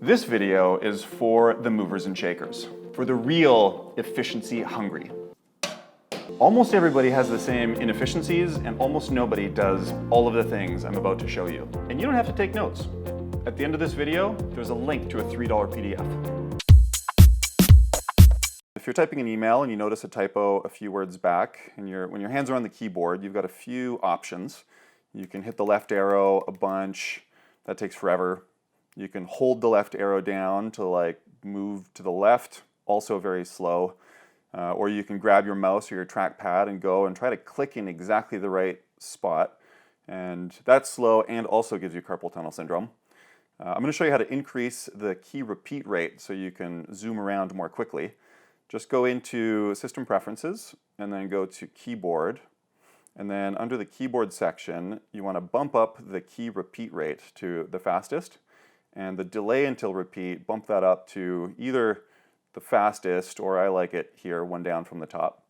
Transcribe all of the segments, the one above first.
This video is for the movers and shakers, for the real efficiency hungry. Almost everybody has the same inefficiencies and almost nobody does all of the things I'm about to show you. And you don't have to take notes. At the end of this video, there's a link to a $3 PDF. If you're typing an email and you notice a typo a few words back, and when your hands are on the keyboard, you've got a few options. You can hit the left arrow a bunch. That takes forever. You can hold the left arrow down to move to the left, also very slow. Or you can grab your mouse or your trackpad and go and try to click in exactly the right spot. And that's slow and also gives you carpal tunnel syndrome. I'm going to show you how to increase the key repeat rate so you can zoom around more quickly. Just go into System Preferences and then go to Keyboard. And then under the Keyboard section, you want to bump up the key repeat rate to the fastest. And the delay until repeat, bump that up to either the fastest, or I like it here, one down from the top.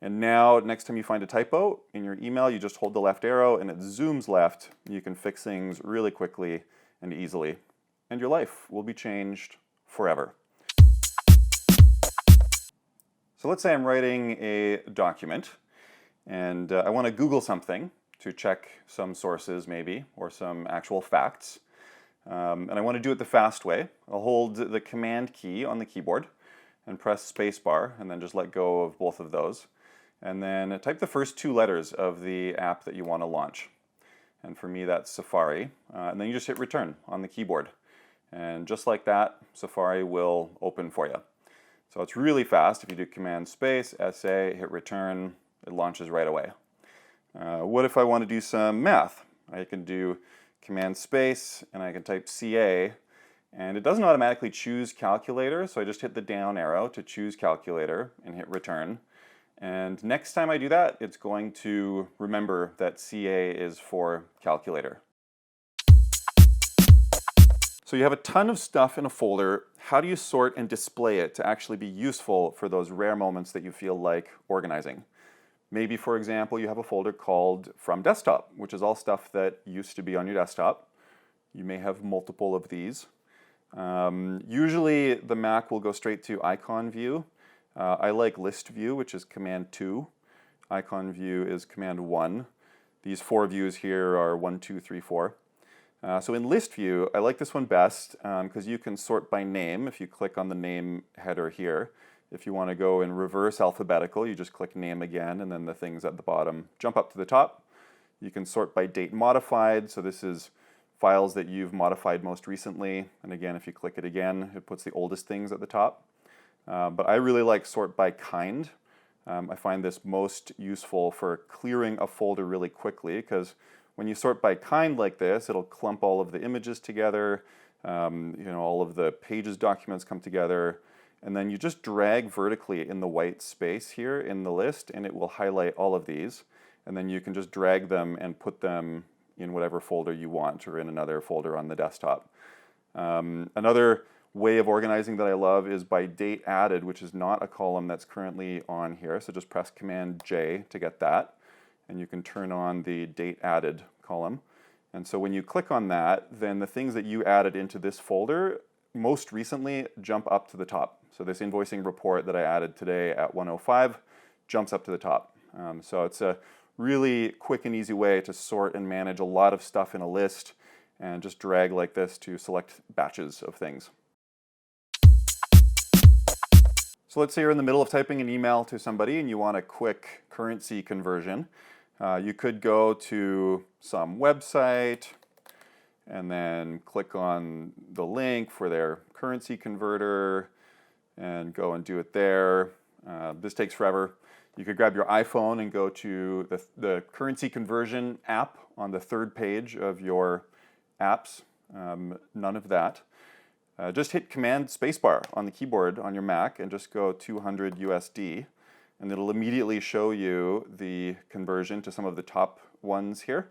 And now, next time you find a typo in your email, you just hold the left arrow and it zooms left. You can fix things really quickly and easily. And your life will be changed forever. So let's say I'm writing a document and I want to Google something to check some sources maybe, or some actual facts. And I want to do it the fast way. I'll hold the Command key on the keyboard and press spacebar, and then just let go of both of those. And then type the first two letters of the app that you want to launch. And for me, that's Safari. And then you just hit return on the keyboard. And just like that, Safari will open for you. So it's really fast. If you do Command space, SA, hit return, it launches right away. What if I want to do some math? I can do Command space, and I can type CA, and it doesn't automatically choose calculator, so I just hit the down arrow to choose calculator and hit return. And next time I do that, it's going to remember that CA is for calculator. So you have a ton of stuff in a folder. How do you sort and display it to actually be useful for those rare moments that you feel like organizing? Maybe, for example, you have a folder called From Desktop, which is all stuff that used to be on your desktop. You may have multiple of these. Usually the Mac will go straight to icon view. I like list view, which is Command 2. Icon view is Command 1. These four views here are 1, 2, 3, 4. So in list view, I like this one best because you can sort by name if you click on the name header here. If you want to go in reverse alphabetical, you just click name again, and then the things at the bottom jump up to the top. You can sort by date modified, so this is files that you've modified most recently. And again, if you click it again, it puts the oldest things at the top. But I really like sort by kind. I find this most useful for clearing a folder really quickly, because when you sort by kind like this, it'll clump all of the images together, all of the pages documents come together. And then you just drag vertically in the white space here in the list, and it will highlight all of these. And then you can just drag them and put them in whatever folder you want, or in another folder on the desktop. Another way of organizing that I love is by date added, which is not a column that's currently on here. So just press Command J to get that, and you can turn on the date added column. And so when you click on that, then the things that you added into this folder most recently jump up to the top. So this invoicing report that I added today at 1:05 jumps up to the top. So it's a really quick and easy way to sort and manage a lot of stuff in a list, and just drag like this to select batches of things. So let's say you're in the middle of typing an email to somebody and you want a quick currency conversion. You could go to some website and then click on the link for their currency converter and go and do it there. This takes forever. You could grab your iPhone and go to the currency conversion app on the third page of your apps. None of that. Just hit Command spacebar on the keyboard on your Mac and just go 200 USD, and it'll immediately show you the conversion to some of the top ones here.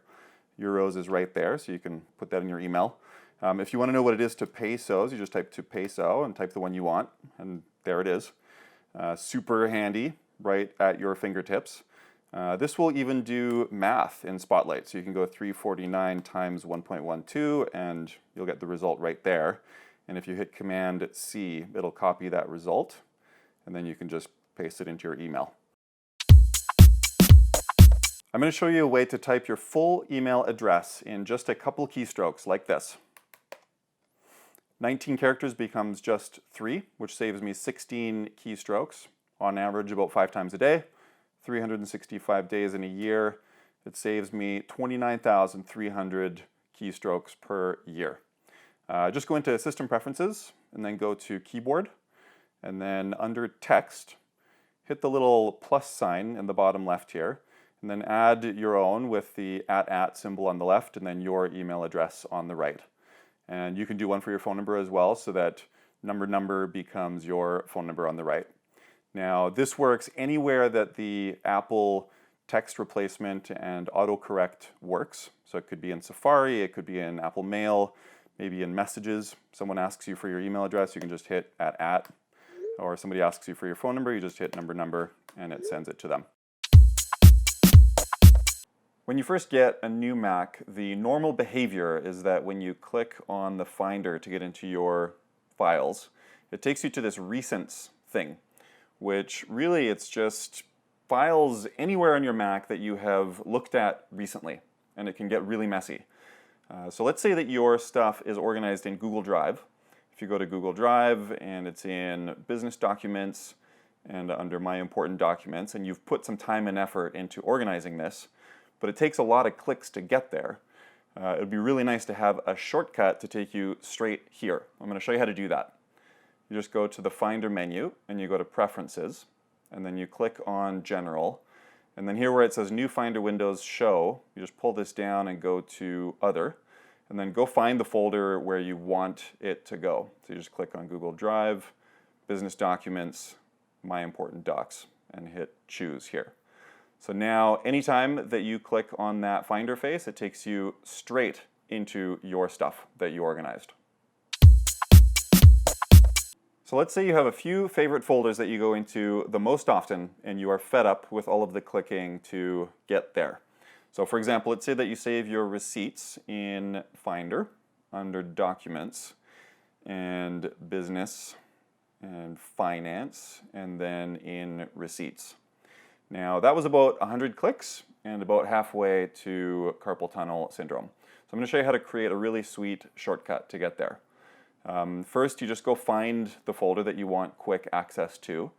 Euros is right there, so you can put that in your email. If you want to know what it is to pesos, you just type to peso and type the one you want, and there it is. Super handy, right at your fingertips. This will even do math in Spotlight, so you can go 349 times 1.12, and you'll get the result right there. and if you hit Command C, it'll copy that result, and then you can just paste it into your email. I'm going to show you a way to type your full email address in just a couple keystrokes like this. 19 characters becomes just 3, which saves me 16 keystrokes, on average about 5 times a day, 365 days in a year. It saves me 29,300 keystrokes per year. Just go into System Preferences and then go to Keyboard, and then under Text, hit the little plus sign in the bottom left here, and then add your own with the @ symbol on the left and then your email address on the right. And you can do one for your phone number as well, so that number becomes your phone number on the right. Now, this works anywhere that the Apple text replacement and autocorrect works. So it could be in Safari, it could be in Apple Mail, maybe in Messages. Someone asks you for your email address, you can just hit @, or somebody asks you for your phone number, you just hit number, and it sends it to them. When you first get a new Mac, the normal behavior is that when you click on the Finder to get into your files, it takes you to this Recents thing, which really it's just files anywhere on your Mac that you have looked at recently, and it can get really messy. So let's say that your stuff is organized in Google Drive. If you go to Google Drive and it's in Business Documents and under My Important Documents, and you've put some time and effort into organizing this, but it takes a lot of clicks to get there. It would be really nice to have a shortcut to take you straight here. I'm going to show you how to do that. You just go to the Finder menu and you go to Preferences, and then you click on General, and then here where it says New Finder Windows Show, you just pull this down and go to Other, and then go find the folder where you want it to go. So you just click on Google Drive, Business Documents, My Important Docs, and hit Choose here. So now, anytime that you click on that Finder face, it takes you straight into your stuff that you organized. So let's say you have a few favorite folders that you go into the most often, and you are fed up with all of the clicking to get there. So for example, let's say that you save your receipts in Finder under Documents and Business and Finance, and then in Receipts. Now, that was about 100 clicks and about halfway to carpal tunnel syndrome. So I'm going to show you how to create a really sweet shortcut to get there. First, you just go find the folder that you want quick access to,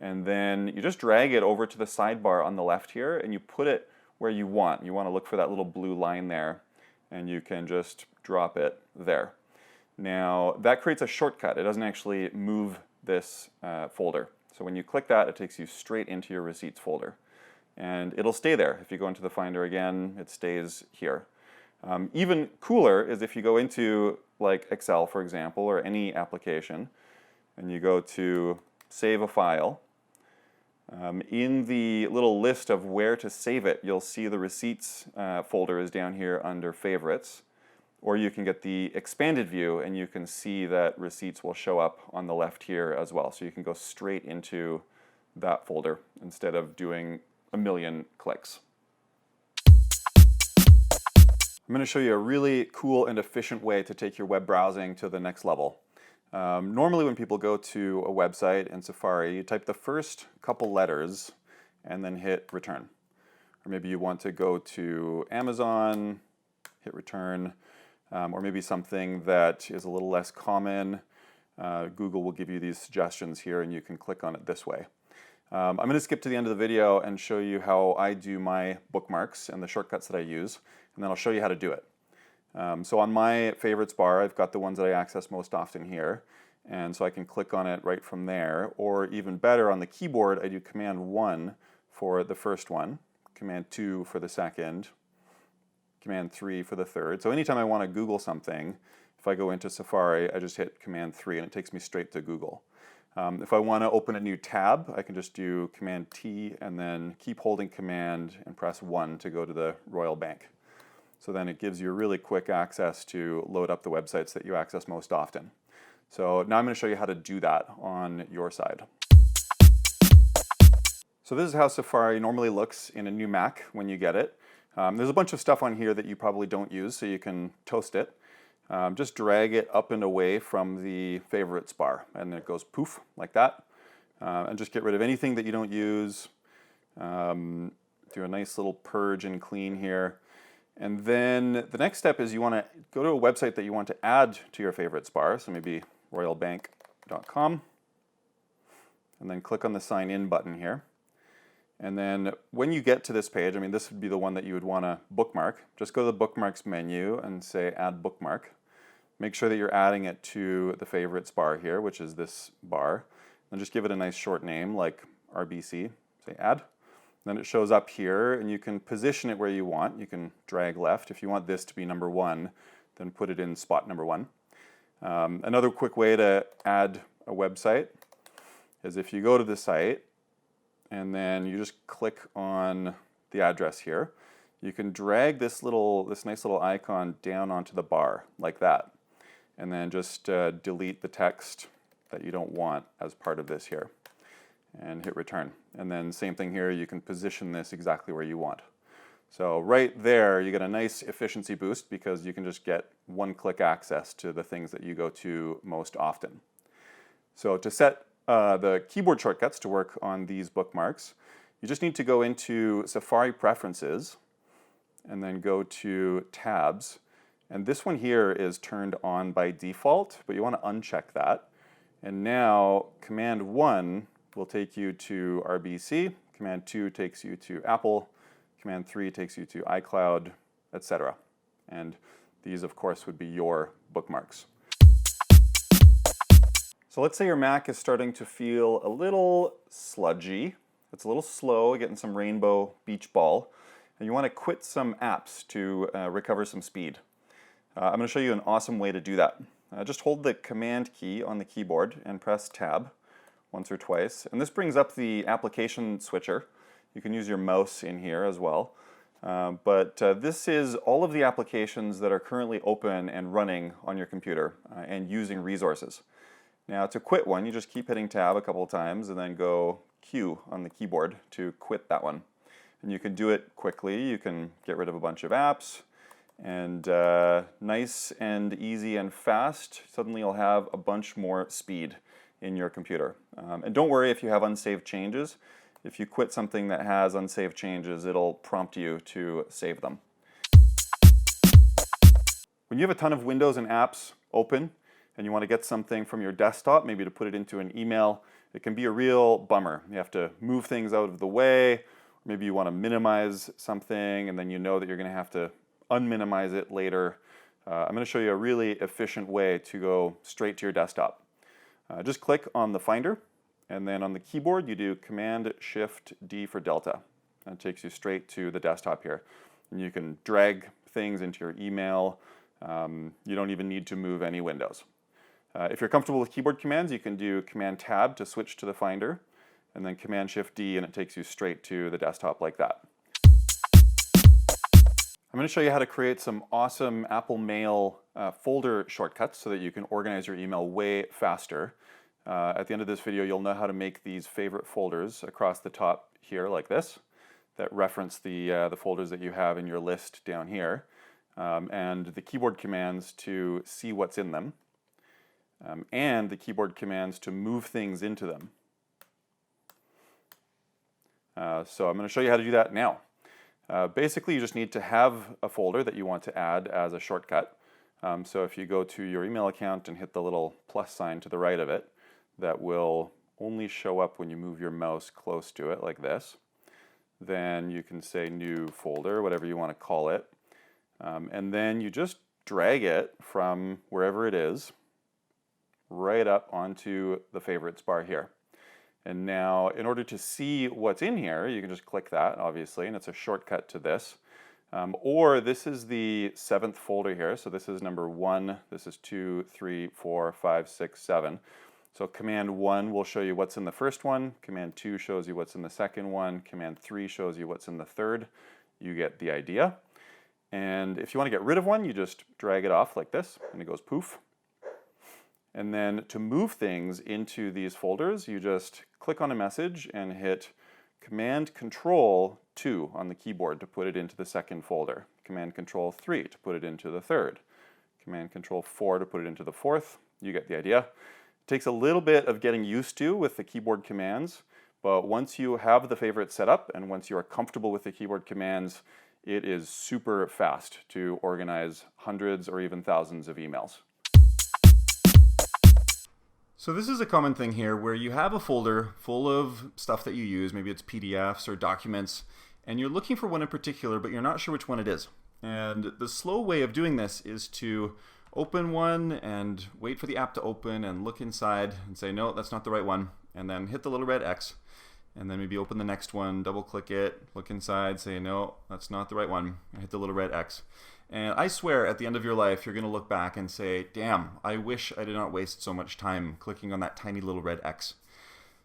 and then you just drag it over to the sidebar on the left here, and you put it where you want. You want to look for that little blue line there, and you can just drop it there. Now, that creates a shortcut. It doesn't actually move this folder. So when you click that, it takes you straight into your Receipts folder. And it'll stay there. If you go into the Finder again, it stays here. Even cooler is if you go into like Excel, for example, or any application, and you go to Save a File. In the little list of where to save it, you'll see the Receipts folder is down here under Favorites. Or you can get the expanded view, and you can see that Receipts will show up on the left here as well. So you can go straight into that folder instead of doing a million clicks. I'm going to show you a really cool and efficient way to take your web browsing to the next level. Normally when people go to a website in Safari, you type the first couple letters and then hit Return. Or maybe you want to go to Amazon, hit Return. Or maybe something that is a little less common. Google will give you these suggestions here, and you can click on it this way. I'm going to skip to the end of the video and show you how I do my bookmarks and the shortcuts that I use, and then I'll show you how to do it. So on my favorites bar, I've got the ones that I access most often here, and so I can click on it right from there, or even better, on the keyboard, I do Command 1 for the first one, Command 2 for the second, Command 3 for the third. So anytime I want to Google something, if I go into Safari, I just hit Command 3 and it takes me straight to Google. If I want to open a new tab, I can just do Command T and then keep holding Command and press 1 to go to the Royal Bank. So then it gives you really quick access to load up the websites that you access most often. So now I'm going to show you how to do that on your side. So this is how Safari normally looks in a new Mac when you get it. There's a bunch of stuff on here that you probably don't use, so you can toast it. just drag it up and away from the favorites bar, and it goes poof like that. And just get rid of anything that you don't use. Do a nice little purge and clean here. And then the next step is you want to go to a website that you want to add to your favorites bar, so maybe royalbank.com, and then click on the sign in button here. And then when you get to this page, I mean, this would be the one that you would want to bookmark. Just go to the bookmarks menu and say add bookmark. Make sure that you're adding it to the favorites bar here, which is this bar. And just give it a nice short name like RBC. Say add. Then it shows up here, and you can position it where you want. You can drag left. If you want this to be number 1, then put it in spot number 1. Another quick way to add a website is if you go to the site, and then you just click on the address here, you can drag this nice little icon down onto the bar like that, and then just delete the text that you don't want as part of this here, and hit return. And then same thing here, you can position this exactly where you want. So right there, you get a nice efficiency boost because you can just get one-click access to the things that you go to most often. So to set the keyboard shortcuts to work on these bookmarks, you just need to go into Safari Preferences and then go to Tabs. And this one here is turned on by default, but you want to uncheck that. And now Command 1 will take you to RBC, Command 2 takes you to Apple, Command 3 takes you to iCloud, etc. And these, of course, would be your bookmarks. So let's say your Mac is starting to feel a little sludgy. It's a little slow, getting some rainbow beach ball, and you want to quit some apps to recover some speed. I'm going to show you an awesome way to do that. Just hold the Command key on the keyboard and press Tab once or twice, and this brings up the application switcher. You can use your mouse in here as well. But this is all of the applications that are currently open and running on your computer and using resources. Now to quit one, you just keep hitting Tab a couple of times and then go Q on the keyboard to quit that one. And you can do it quickly. You can get rid of a bunch of apps, and nice and easy and fast, suddenly you'll have a bunch more speed in your computer. And don't worry if you have unsaved changes. If you quit something that has unsaved changes, it'll prompt you to save them. When you have a ton of windows and apps open and you want to get something from your desktop, maybe to put it into an email, it can be a real bummer. You have to move things out of the way, or maybe you want to minimize something and then you know that you're going to have to unminimize it later. I'm going to show you a really efficient way to go straight to your desktop. Just click on the Finder, and then on the keyboard you do Command-Shift-D for Delta. And it takes you straight to the desktop here. And you can drag things into your email. You don't even need to move any windows. If you're comfortable with keyboard commands, you can do Command-Tab to switch to the Finder, and then Command-Shift-D, and it takes you straight to the desktop like that. I'm going to show you how to create some awesome Apple Mail folder shortcuts so that you can organize your email way faster. At the end of this video, you'll know how to make these favorite folders across the top here like this that reference the folders that you have in your list down here, and the keyboard commands to see what's in them, and the keyboard commands to move things into them. So I'm going to show you how to do that now. Basically, you just need to have a folder that you want to add as a shortcut. So if you go to your email account and hit the little plus sign to the right of it, that will only show up when you move your mouse close to it like this. Then you can say new folder, whatever you want to call it. And then you just drag it from wherever it is right up onto the favorites bar here. And now, in order to see what's in here, you can just click that, obviously, and it's a shortcut to this. Or this is the 7th folder here. So this is number 1, this is 2, 3, 4, 5, 6, 7. So Command 1 will show you what's in the first one. Command 2 shows you what's in the second one. Command 3 shows you what's in the third. You get the idea. And if you want to get rid of one, you just drag it off like this, and it goes poof. And then to move things into these folders, you just click on a message and hit Command-Control-2 on the keyboard to put it into the second folder. Command-Control-3 to put it into the third. Command Control 4 to put it into the fourth. You get the idea. It takes a little bit of getting used to with the keyboard commands, but once you have the favorites set up and once you are comfortable with the keyboard commands, it is super fast to organize hundreds or even thousands of emails. So this is a common thing here where you have a folder full of stuff that you use, maybe it's PDFs or documents, and you're looking for one in particular, but you're not sure which one it is. And the slow way of doing this is to open one and wait for the app to open and look inside and say, no, that's not the right one, and then hit the little red X, and then maybe open the next one, double click it, look inside, say, no, that's not the right one, and hit the little red X. And I swear at the end of your life, you're going to look back and say, damn, I wish I did not waste so much time clicking on that tiny little red X.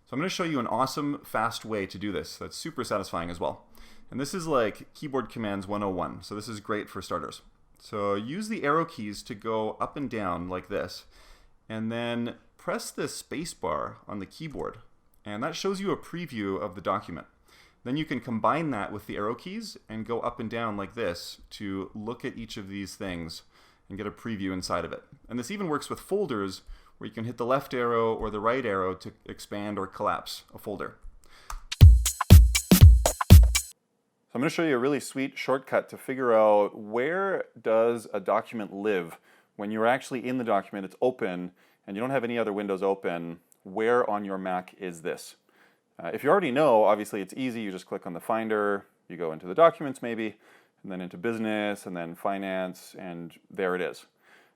So I'm going to show you an awesome, fast way to do this that's super satisfying as well. And this is like Keyboard Commands 101, so this is great for starters. So use the arrow keys to go up and down like this, and then press the space bar on the keyboard, and that shows you a preview of the document. Then you can combine that with the arrow keys and go up and down like this to look at each of these things and get a preview inside of it. And this even works with folders where you can hit the left arrow or the right arrow to expand or collapse a folder. So I'm going to show you a really sweet shortcut to figure out where does a document live when you're actually in the document, it's open, and you don't have any other windows open. Where on your Mac is this? If you already know, obviously it's easy. You just click on the Finder, you go into the Documents maybe, and then into Business, and then Finance, and there it is.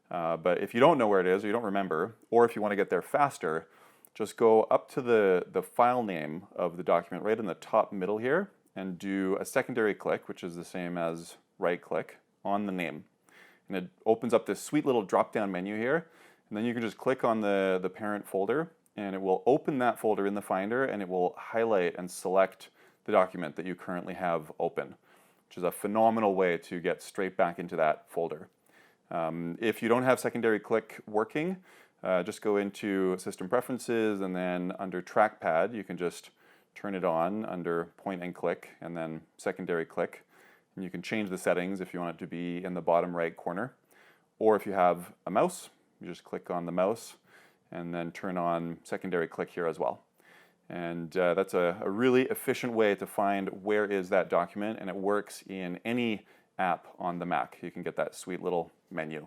But if you don't know where it is, or you don't remember, or if you want to get there faster, just go up to the file name of the document right in the top middle here, and do a secondary click, which is the same as right click, on the name. And it opens up this sweet little drop-down menu here, and then you can just click on the parent folder, and it will open that folder in the Finder, and it will highlight and select the document that you currently have open, which is a phenomenal way to get straight back into that folder. If you don't have secondary click working, just go into System Preferences, and then under Trackpad, you can just turn it on under Point and Click, and then Secondary Click. And you can change the settings if you want it to be in the bottom right corner. Or if you have a mouse, you just click on the mouse, and then turn on secondary click here as well. And that's a really efficient way to find where is that document, and it works in any app on the Mac. You can get that sweet little menu.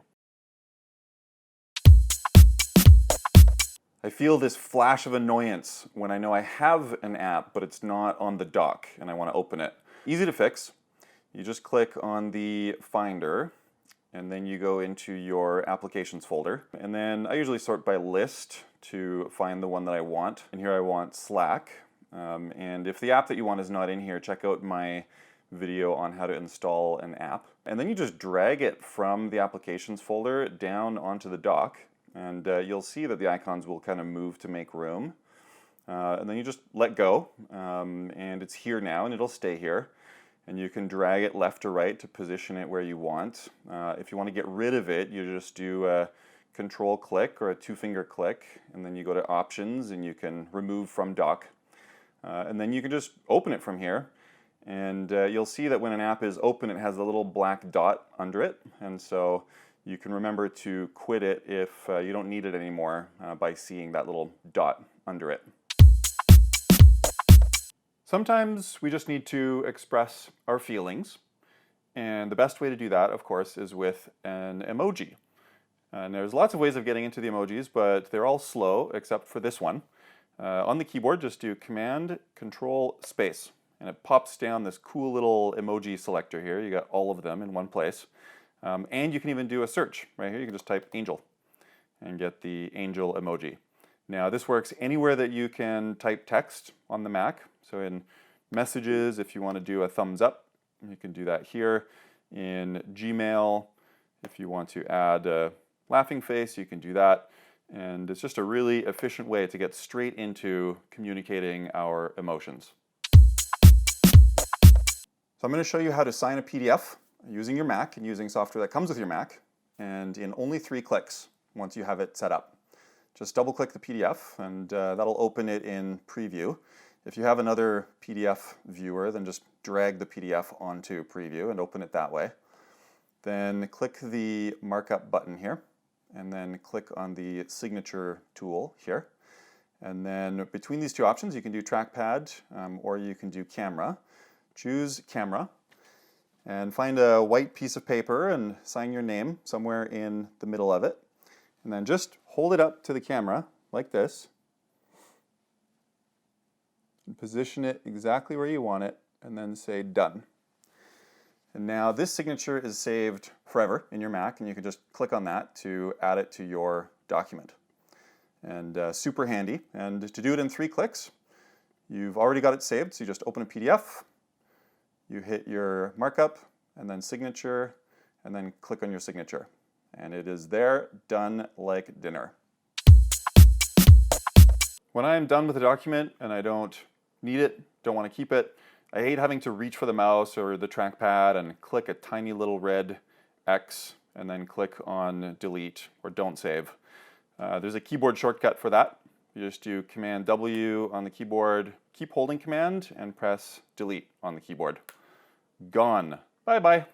I feel this flash of annoyance when I know I have an app, but it's not on the dock, and I want to open it. Easy to fix. You just click on the Finder, and then you go into your Applications folder. And then I usually sort by list to find the one that I want. And here I want Slack. And if the app that you want is not in here, check out my video on how to install an app. And then you just drag it from the Applications folder down onto the dock. And you'll see that the icons will kind of move to make room. And then you just let go. And it's here now, and it'll stay here. And you can drag it left or right to position it where you want. If you want to get rid of it, you just do a control click or a two-finger click, and then you go to Options, and you can remove from dock. And then you can just open it from here. And you'll see that when an app is open, it has a little black dot under it. And so you can remember to quit it if you don't need it anymore by seeing that little dot under it. Sometimes we just need to express our feelings, and the best way to do that, of course, is with an emoji. And there's lots of ways of getting into the emojis, but they're all slow except for this one. On the keyboard, just do Command, Control, Space, and it pops down this cool little emoji selector here. You got all of them in one place. And you can even do a search. Right here, you can just type angel and get the angel emoji. Now, this works anywhere that you can type text on the Mac. So in Messages, if you want to do a thumbs up, you can do that here. In Gmail, if you want to add a laughing face, you can do that. And it's just a really efficient way to get straight into communicating our emotions. So I'm going to show you how to sign a PDF using your Mac and using software that comes with your Mac, and in only 3 clicks once you have it set up. Just double click the PDF, and that'll open it in Preview. If you have another PDF viewer, then just drag the PDF onto Preview and open it that way. Then click the markup button here, and then click on the signature tool here. And then between these two options, you can do trackpad or you can do camera. Choose camera and find a white piece of paper and sign your name somewhere in the middle of it. And then just hold it up to the camera like this. And position it exactly where you want it, and then say done. And now this signature is saved forever in your Mac, and you can just click on that to add it to your document. And super handy. And to do it in 3 clicks, you've already got it saved, so you just open a PDF, you hit your markup, and then signature, and then click on your signature. And it is there, done like dinner. When I am done with a document and I don't need it, don't want to keep it, I hate having to reach for the mouse or the trackpad and click a tiny little red X and then click on delete or don't save. There's a keyboard shortcut for that. You just do Command W on the keyboard, keep holding Command, and press delete on the keyboard. Gone. Bye-bye.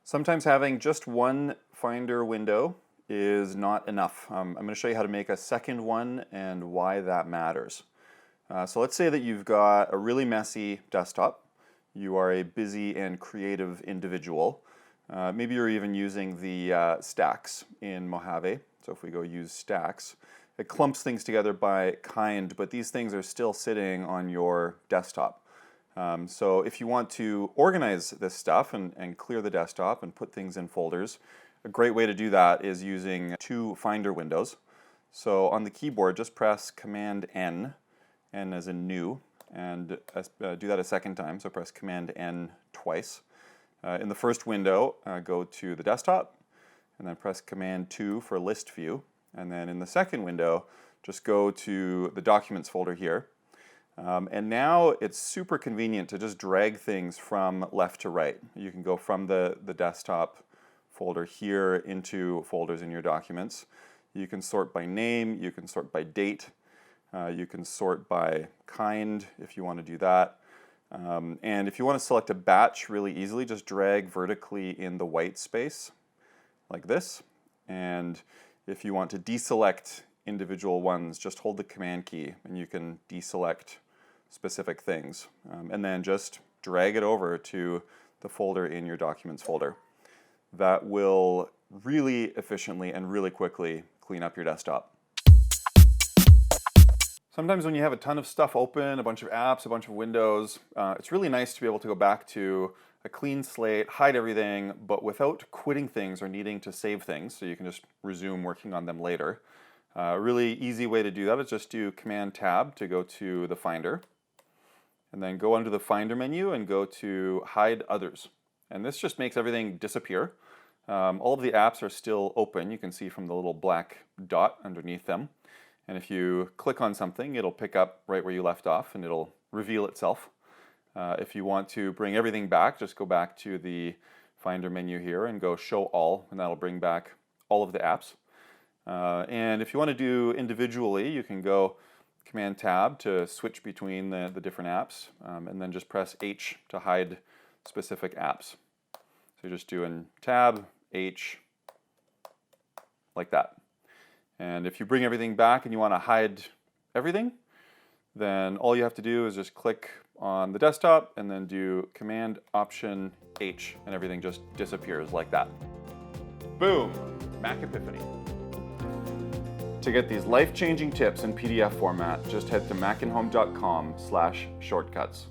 Sometimes having just one Finder window is not enough. I'm going to show you how to make a second one and why that matters. So let's say that you've got a really messy desktop. You are a busy and creative individual. Maybe you're even using the stacks in Mojave. So if we go use stacks, it clumps things together by kind, but these things are still sitting on your desktop. So if you want to organize this stuff and clear the desktop and put things in folders, a great way to do that is using 2 Finder windows. So on the keyboard, just press Command N, N as in new, and do that a second time, so press Command N twice. In the first window, go to the desktop, and then press Command 2 for list view. And then in the second window, just go to the Documents folder here. And now it's super convenient to just drag things from left to right. You can go from the desktop folder here into folders in your documents. You can sort by name, you can sort by date, you can sort by kind if you want to do that. And if you want to select a batch really easily, just drag vertically in the white space like this. And if you want to deselect individual ones, just hold the Command key and you can deselect specific things. And then just drag it over to the folder in your Documents folder. That will really efficiently and really quickly clean up your desktop. Sometimes when you have a ton of stuff open, a bunch of apps, a bunch of windows, it's really nice to be able to go back to a clean slate, hide everything, but without quitting things or needing to save things, so you can just resume working on them later. A really easy way to do that is just do Command Tab to go to the Finder, and then go under the Finder menu and go to Hide Others. And this just makes everything disappear. All of the apps are still open. You can see from the little black dot underneath them. And if you click on something, it'll pick up right where you left off and it'll reveal itself. If you want to bring everything back, just go back to the Finder menu here and go Show All, and that'll bring back all of the apps. And if you want to do individually, you can go Command Tab to switch between the different apps, and then just press H to hide specific apps. So you're just doing Tab, H, like that. And if you bring everything back and you want to hide everything, then all you have to do is just click on the desktop and then do Command Option H, and everything just disappears like that. Boom, Mac Epiphany. To get these life-changing tips in PDF format, just head to macinhome.com/shortcuts.